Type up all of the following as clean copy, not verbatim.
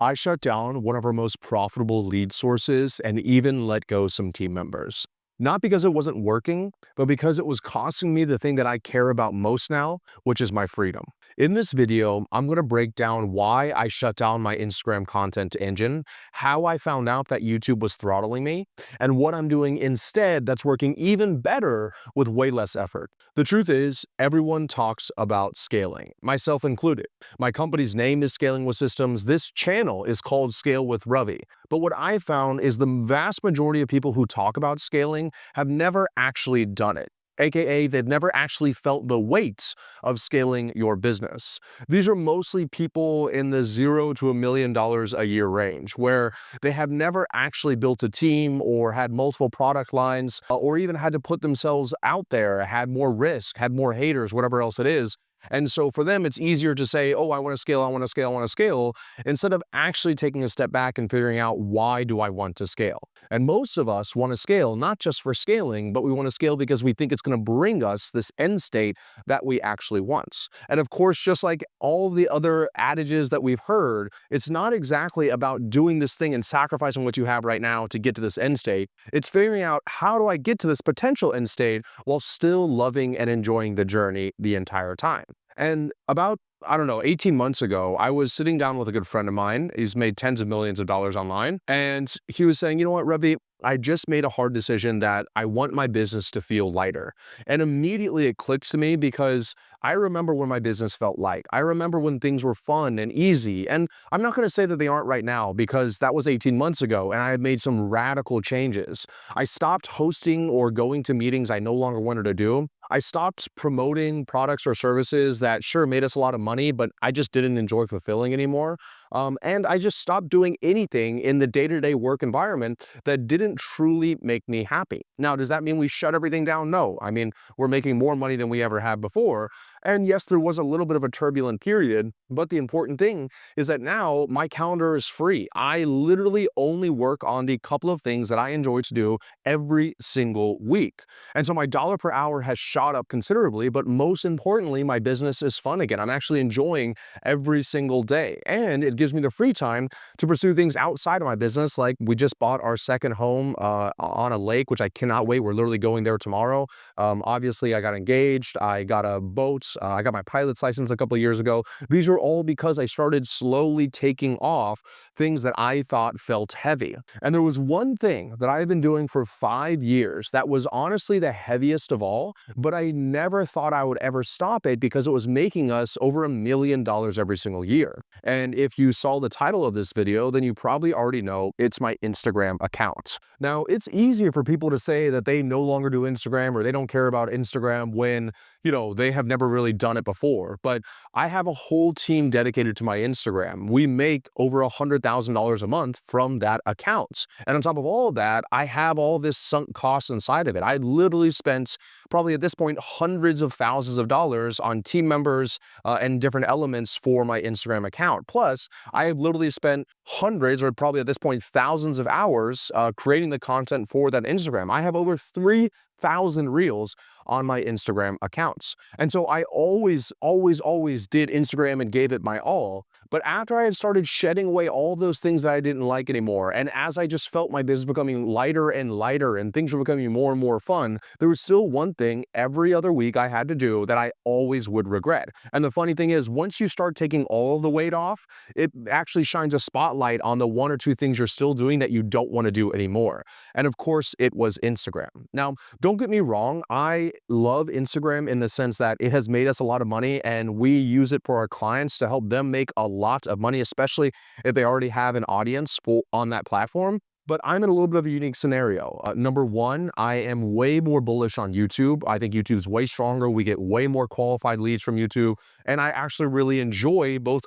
I shut down one of our most profitable lead sources and even let go some team members. Not because it wasn't working, but because it was costing me the thing that I care about most now, which is my freedom. In this video, I'm going to break down why I shut down my Instagram content engine, how I found out that YouTube was throttling me, and what I'm doing instead that's working even better with way less effort. The truth is, everyone talks about scaling, myself included. My company's name is Scaling with Systems. This channel is called Scale with Ravi. But what I found is the vast majority of people who talk about scaling have never actually done it. AKA, they've never actually felt the weight of scaling your business. These are mostly people in the $0 to $1 million a year range, where they have never actually built a team or had multiple product lines, or even had to put themselves out there, had more risk, had more haters, whatever else it is. And so for them, it's easier to say, oh, I want to scale, I want to scale, I want to scale, instead of actually taking a step back and figuring out, why do I want to scale? And most of us want to scale, not just for scaling, but we want to scale because we think it's going to bring us this end state that we actually want. And of course, just like all the other adages that we've heard, it's not exactly about doing this thing and sacrificing what you have right now to get to this end state. It's figuring out, how do I get to this potential end state while still loving and enjoying the journey the entire time? And about, I don't know, 18 months ago, I was sitting down with a good friend of mine. He's made tens of millions of dollars online. And he was saying, you know what, Ravi, I just made a hard decision that I want my business to feel lighter. And immediately it clicked to me, because I remember when my business felt light. I remember when things were fun and easy. And I'm not going to say that they aren't right now, because that was 18 months ago and I had made some radical changes. I stopped hosting or going to meetings I no longer wanted to do. I stopped promoting products or services that sure made us a lot of money, but I just didn't enjoy fulfilling anymore. And I just stopped doing anything in the day-to-day work environment that didn't truly make me happy. Now, does that mean we shut everything down? No. I mean, we're making more money than we ever have before. And yes, there was a little bit of a turbulent period, but the important thing is that now my calendar is free. I literally only work on the couple of things that I enjoy to do every single week. And so my dollar per hour has shot up considerably, but most importantly, my business is fun again. I'm actually enjoying every single day, and it gives me the free time to pursue things outside of my business. Like, we just bought our second home on a lake, which I cannot wait. We're literally going there tomorrow. Obviously, I got engaged. I got a boat. I got my pilot's license a couple of years ago. These are all because I started slowly taking off things that I thought felt heavy. And there was one thing that I've been doing for 5 years that was honestly the heaviest of all, but I never thought I would ever stop it, because it was making us over $1 million every single year. And if you saw the title of this video, then you probably already know it's my Instagram account. Now, it's easier for people to say that they no longer do Instagram or they don't care about Instagram when, they have never really done it before. But I have a whole team dedicated to my Instagram. We make over $100,000 a month from that account. And on top of all of that, I have all this sunk costs inside of it. I literally spent probably at this point hundreds of thousands of dollars on team members and different elements for my Instagram account. Plus, I have literally spent hundreds, or probably at this point thousands of hours creating the content for that Instagram. I have over 3,000 reels on my Instagram accounts. And so I always did Instagram and gave it my all. But after I had started shedding away all those things that I didn't like anymore, and as I just felt my business becoming lighter and lighter and things were becoming more and more fun, there was still one thing every other week I had to do that I always would regret. And the funny thing is, once you start taking all of the weight off, it actually shines a spotlight on the one or two things you're still doing that you don't want to do anymore. And of course, it was Instagram. Now, don't get me wrong, I love Instagram in the sense that it has made us a lot of money, and we use it for our clients to help them make a lot of money, especially if they already have an audience on that platform. But I'm in a little bit of a unique scenario. Number one, I am way more bullish on YouTube. I think YouTube's way stronger. We get way more qualified leads from YouTube. And I actually really enjoy both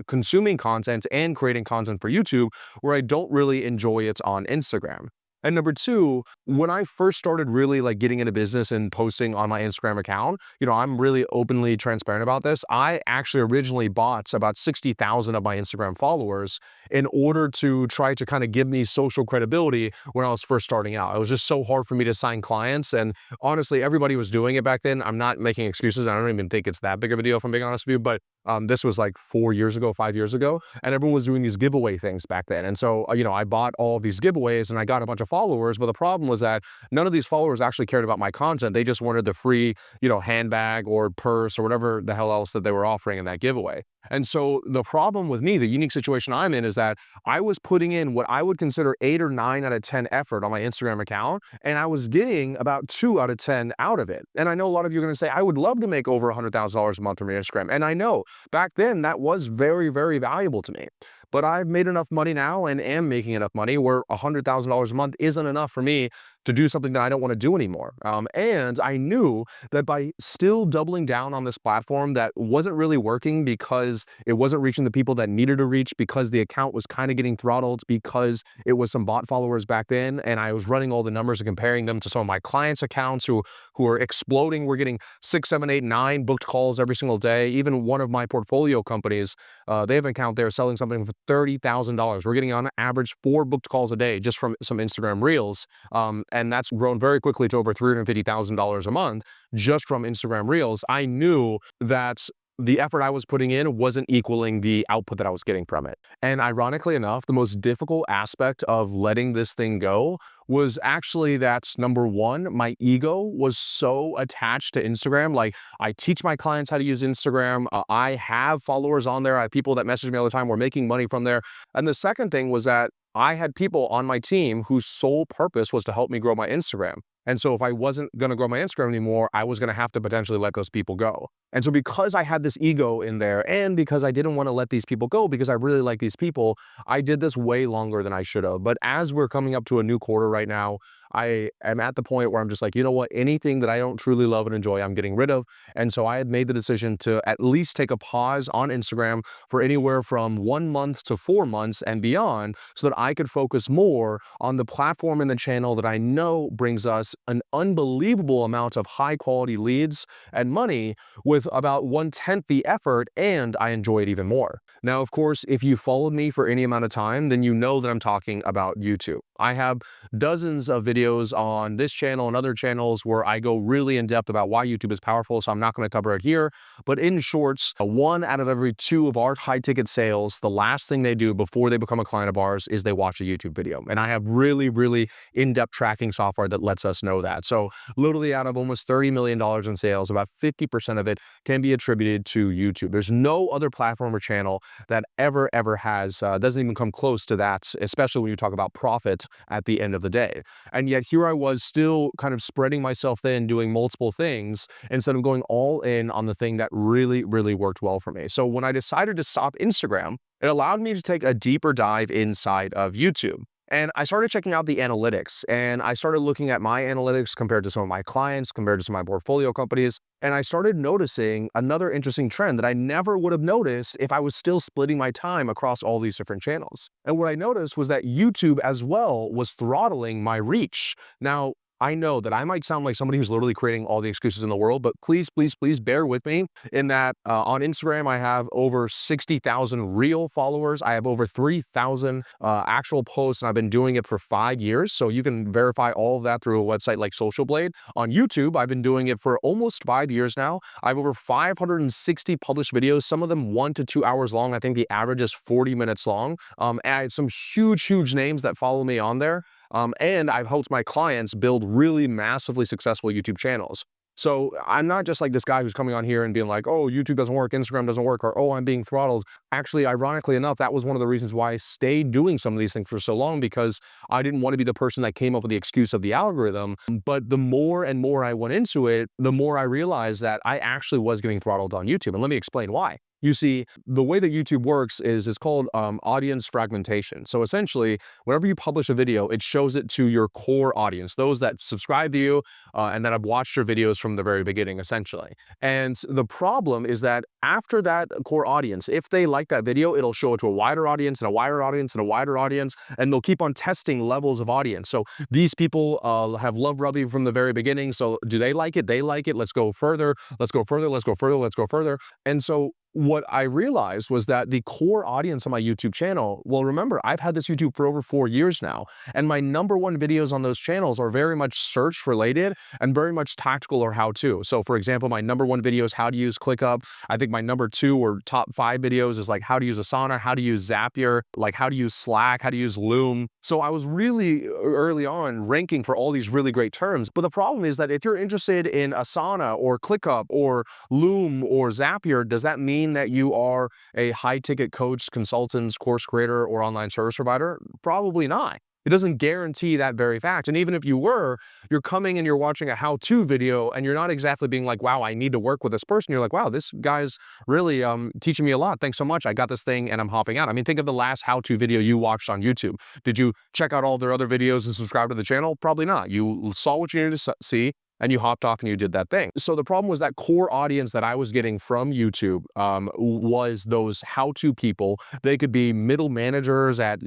consuming content and creating content for YouTube, where I don't really enjoy it on Instagram. And number two, when I first started really like getting into business and posting on my Instagram account, I'm really openly transparent about this. I actually originally bought about 60,000 of my Instagram followers in order to try to kind of give me social credibility when I was first starting out. It was just so hard for me to sign clients. And honestly, everybody was doing it back then. I'm not making excuses. I don't even think it's that big of a deal, if I'm being honest with you. But this was like 4 years ago, 5 years ago, and everyone was doing these giveaway things back then. And so, I bought all of these giveaways and I got a bunch of followers. But the problem was that none of these followers actually cared about my content. They just wanted the free, handbag or purse or whatever the hell else that they were offering in that giveaway. And so the problem with me, the unique situation I'm in, is that I was putting in what I would consider 8 or 9 out of 10 effort on my Instagram account, and I was getting about 2 out of 10 out of it. And I know a lot of you are going to say, I would love to make over $100,000 a month from your Instagram. And I know back then that was very, very valuable to me. But I've made enough money now and am making enough money where $100,000 a month isn't enough for me to do something that I don't want to do anymore. And I knew that by still doubling down on this platform that wasn't really working because it wasn't reaching the people that needed to reach, because the account was kind of getting throttled, because it was some bot followers back then, and I was running all the numbers and comparing them to some of my clients' accounts who are exploding. We're getting 6, 7, 8, 9 booked calls every single day. Even one of my portfolio companies, they have an account there selling something for $30,000. We're getting on average 4 booked calls a day just from some Instagram Reels. And that's grown very quickly to over $350,000 a month just from Instagram Reels. I knew that the effort I was putting in wasn't equaling the output that I was getting from it. And ironically enough, the most difficult aspect of letting this thing go was actually that, number one, my ego was so attached to Instagram. Like, I teach my clients how to use Instagram. I have followers on there. I have people that message me all the time. We're making money from there. And the second thing was that I had people on my team whose sole purpose was to help me grow my Instagram. And so if I wasn't going to grow my Instagram anymore, I was going to have to potentially let those people go. And so because I had this ego in there, and because I didn't want to let these people go because I really like these people, I did this way longer than I should have. But as we're coming up to a new quarter right now, I am at the point where I'm just like, you know what, anything that I don't truly love and enjoy, I'm getting rid of. And so I had made the decision to at least take a pause on Instagram for anywhere from 1 month to 4 months and beyond, so that I could focus more on the platform and the channel that I know brings us an unbelievable amount of high quality leads and money with about 1/10 the effort, and I enjoy it even more. Now, of course, if you followed me for any amount of time, then you know that I'm talking about YouTube. I have dozens of videos on this channel and other channels where I go really in depth about why YouTube is powerful, so I'm not going to cover it here. But in shorts, 1 out of every 2 of our high ticket sales, the last thing they do before they become a client of ours is they watch a YouTube video. And I have really, really in-depth tracking software that lets us know that. So literally out of almost $30 million in sales, about 50% of it can be attributed to YouTube. There's no other platform or channel that ever has, doesn't even come close to that, especially when you talk about profit at the end of the day. And yet here I was still kind of spreading myself thin, doing multiple things instead of going all in on the thing that really, really worked well for me. So when I decided to stop Instagram, it allowed me to take a deeper dive inside of YouTube. And I started checking out the analytics, and I started looking at my analytics compared to some of my clients, compared to some of my portfolio companies. And I started noticing another interesting trend that I never would have noticed if I was still splitting my time across all these different channels. And what I noticed was that YouTube as well was throttling my reach. Now, I know that I might sound like somebody who's literally creating all the excuses in the world, but please, please, please bear with me in that on Instagram, I have over 60,000 real followers. I have over 3,000 actual posts, and I've been doing it for 5 years. So you can verify all of that through a website like Social Blade. On YouTube, I've been doing it for almost 5 years now. I have over 560 published videos, some of them 1 to 2 hours long. I think the average is 40 minutes long. And I have some huge names that follow me on there. And I've helped my clients build really massively successful YouTube channels. So I'm not just like this guy who's coming on here and being like, oh, YouTube doesn't work, Instagram doesn't work, or oh, I'm being throttled. Actually, ironically enough, that was one of the reasons why I stayed doing some of these things for so long, because I didn't want to be the person that came up with the excuse of the algorithm. But the more and more I went into it, the more I realized that I actually was getting throttled on YouTube. And let me explain why. You see, the way that YouTube works is it's called audience fragmentation. So essentially, whenever you publish a video, it shows it to your core audience, those that subscribe to you and that have watched your videos from the very beginning, essentially. And the problem is that after that core audience, if they like that video, it'll show it to a wider audience and a wider audience and a wider audience, and they'll keep on testing levels of audience. So these people have loved Ravi from the very beginning. So do they like it? They like it. Let's go further. Let's go further. Let's go further. Let's go further. And so what I realized was that the core audience on my YouTube channel, well, remember, I've had this YouTube for over 4 years now, and my #1 videos on those channels are very much search related and very much tactical or how to. So for example, my #1 video is how to use ClickUp. I think my #2 or top 5 videos is like how to use Asana, how to use Zapier, like how to use Slack, how to use Loom. So I was really early on ranking for all these really great terms. But the problem is that if you're interested in Asana or ClickUp or Loom or Zapier, does that mean that you are a high-ticket coach, consultant, course creator, or online service provider? Probably not. It doesn't guarantee that very fact. And even if you were, you're coming and you're watching a how-to video and you're not exactly being like, wow, I need to work with this person. You're like, wow, this guy's really teaching me a lot. Thanks so much. I got this thing and I'm hopping out. I mean, think of the last how-to video you watched on YouTube. Did you check out all their other videos and subscribe to the channel? Probably not. You saw what you needed to see, and you hopped off and you did that thing. So the problem was that core audience that I was getting from YouTube was those how-to people. They could be middle managers at,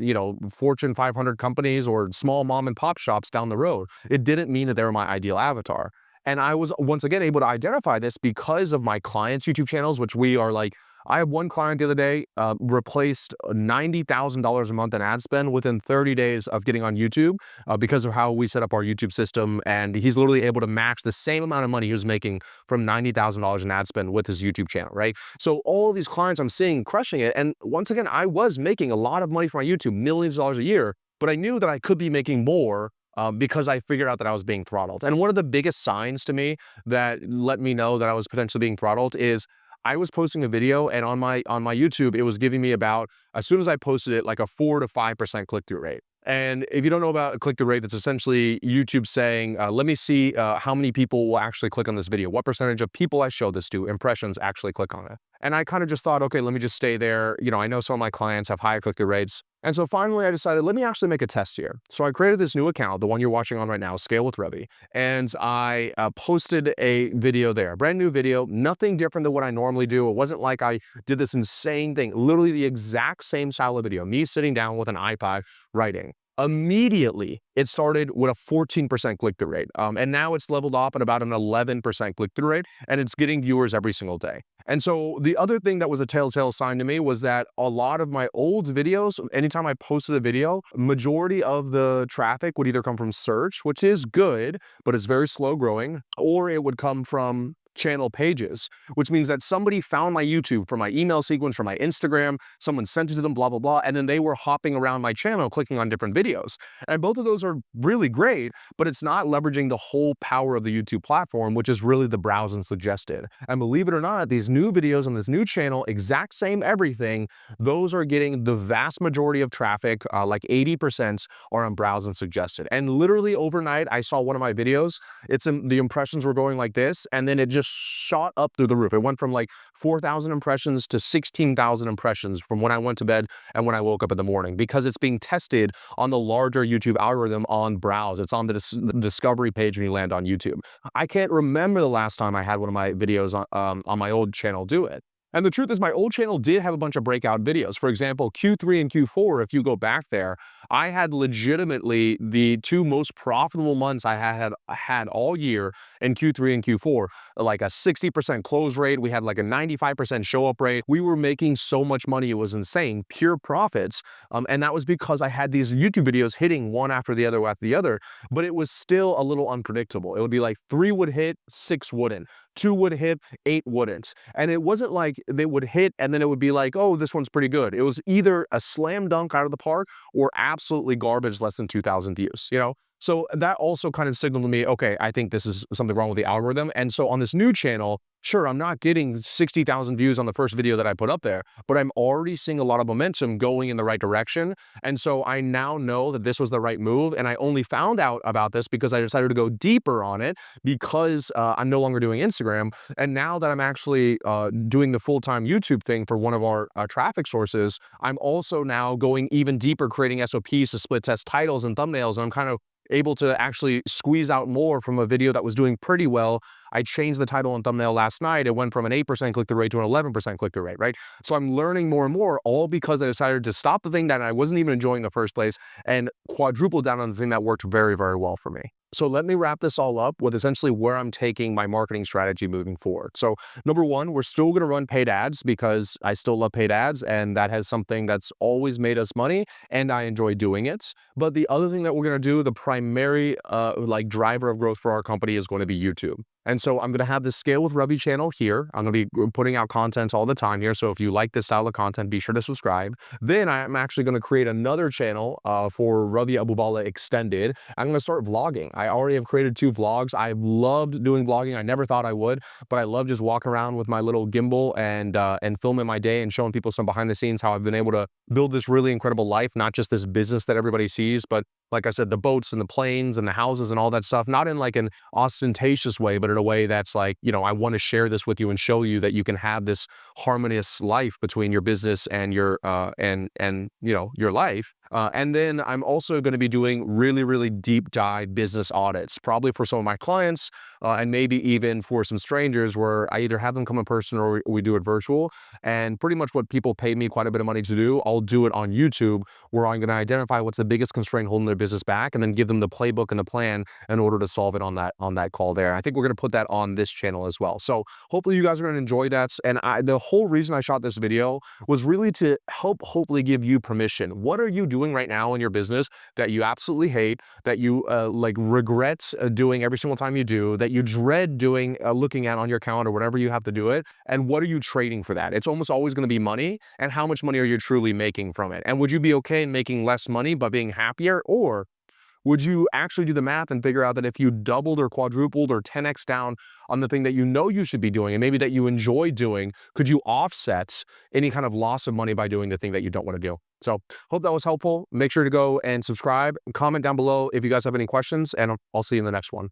Fortune 500 companies or small mom and pop shops down the road. It didn't mean that they were my ideal avatar. And I was once again able to identify this because of my clients' YouTube channels, which we are like, I have one client the other day replaced $90,000 a month in ad spend within 30 days of getting on YouTube because of how we set up our YouTube system. And he's literally able to match the same amount of money he was making from $90,000 in ad spend with his YouTube channel, right? So all of these clients I'm seeing crushing it. And once again, I was making a lot of money from my YouTube, millions of dollars a year, but I knew that I could be making more because I figured out that I was being throttled. And one of the biggest signs to me that let me know that I was potentially being throttled is I was posting a video, and on my YouTube, it was giving me about, as soon as I posted it, like a 4 to 5% click-through rate. And if you don't know about a click-through rate, that's essentially YouTube saying, let me see how many people will actually click on this video. What percentage of people I show this to, impressions, actually click on it. And I kind of just thought, okay, let me just stay there. I know some of my clients have higher click-through rates. And so finally I decided, let me actually make a test here. So I created this new account, the one you're watching on right now, Scale with Ravi. And I posted a video there, a brand new video, nothing different than what I normally do. It wasn't like I did this insane thing, literally the exact same style of video, me sitting down with an iPad writing. Immediately, it started with a 14% click-through rate. And now it's leveled off at about an 11% click-through rate, and it's getting viewers every single day. And so the other thing that was a telltale sign to me was that a lot of my old videos, anytime I posted a video, majority of the traffic would either come from search, which is good, but it's very slow growing, or it would come from channel pages, which means that somebody found my YouTube from my email sequence, from my Instagram, someone sent it to them, blah, blah, blah, and then they were hopping around my channel, clicking on different videos. And both of those are really great, but it's not leveraging the whole power of the YouTube platform, which is really the browse and suggested. And believe it or not, these new videos on this new channel, exact same everything, those are getting the vast majority of traffic, like 80% are on browse and suggested. And literally overnight, I saw one of my videos, the impressions were going like this, and then it just shot up through the roof. It went from like 4,000 impressions to 16,000 impressions from when I went to bed and when I woke up in the morning, because it's being tested on the larger YouTube algorithm on browse. It's on the discovery page when you land on YouTube. I can't remember the last time I had one of my videos on my old channel do it. And the truth is, my old channel did have a bunch of breakout videos. For example, Q3 and Q4, if you go back there, I had legitimately the two most profitable months I had all year in Q3 and Q4, like a 60% close rate. We had like a 95% show up rate. We were making so much money. It was insane, pure profits. And that was because I had these YouTube videos hitting one after the other, but it was still a little unpredictable. It would be like 3 would hit, 6 wouldn't. 2 would hit, 8 wouldn't. And it wasn't like they would hit and then it would be like, oh, this one's pretty good. It was either a slam dunk out of the park or absolutely garbage, less than 2,000 views, So that also kind of signaled to me, okay, I think this is something wrong with the algorithm. And so on this new channel, sure, I'm not getting 60,000 views on the first video that I put up there, but I'm already seeing a lot of momentum going in the right direction. And so I now know that this was the right move. And I only found out about this because I decided to go deeper on it because I'm no longer doing Instagram. And now that I'm actually doing the full-time YouTube thing for one of our traffic sources, I'm also now going even deeper, creating SOPs to split test titles and thumbnails. And I'm kind of able to actually squeeze out more from a video that was doing pretty well. I changed the title and thumbnail last night. It went from an 8% click-through rate to an 11% click-through rate, right? So I'm learning more and more, all because I decided to stop the thing that I wasn't even enjoying in the first place and quadruple down on the thing that worked very, very well for me. So let me wrap this all up with essentially where I'm taking my marketing strategy moving forward. So number one, we're still going to run paid ads because I still love paid ads, and that has something that's always made us money, and I enjoy doing it. But the other thing that we're going to do, the primary like driver of growth for our company, is going to be YouTube. And so I'm going to have the Scale with Ravi channel here. I'm going to be putting out content all the time here. So if you like this style of content, be sure to subscribe. Then I'm actually going to create another channel for Ravi Abuvala Extended. I'm going to start vlogging. I already have created 2 vlogs. I loved doing vlogging. I never thought I would, but I love just walking around with my little gimbal and filming my day and showing people some behind the scenes, how I've been able to build this really incredible life, not just this business that everybody sees, but like I said, the boats and the planes and the houses and all that stuff, not in like an ostentatious way, but in a way that's like, you know, I want to share this with you and show you that you can have this harmonious life between your business and your you know, your life. And then I'm also going to be doing really, really deep dive business audits, probably for some of my clients, and maybe even for some strangers, where I either have them come in person or we do it virtual. And pretty much what people pay me quite a bit of money to do, I'll do it on YouTube, where I'm going to identify what's the biggest constraint holding their business back, and then give them the playbook and the plan in order to solve it on that call there. I think we're going to put that on this channel as well. So hopefully you guys are going to enjoy that. And the whole reason I shot this video was really to help hopefully give you permission. What are you doing right now in your business that you absolutely hate, that you like regret doing every single time you do, that you dread doing, looking at on your calendar whenever you have to do it? And what are you trading for that? It's almost always going to be money. And how much money are you truly making from it? And would you be okay in making less money but being happier? Or would you actually do the math and figure out that if you doubled or quadrupled or 10x down on the thing that you know you should be doing and maybe that you enjoy doing, could you offset any kind of loss of money by doing the thing that you don't want to do? So hope that was helpful. Make sure to go and subscribe, comment down below if you guys have any questions, and I'll see you in the next one.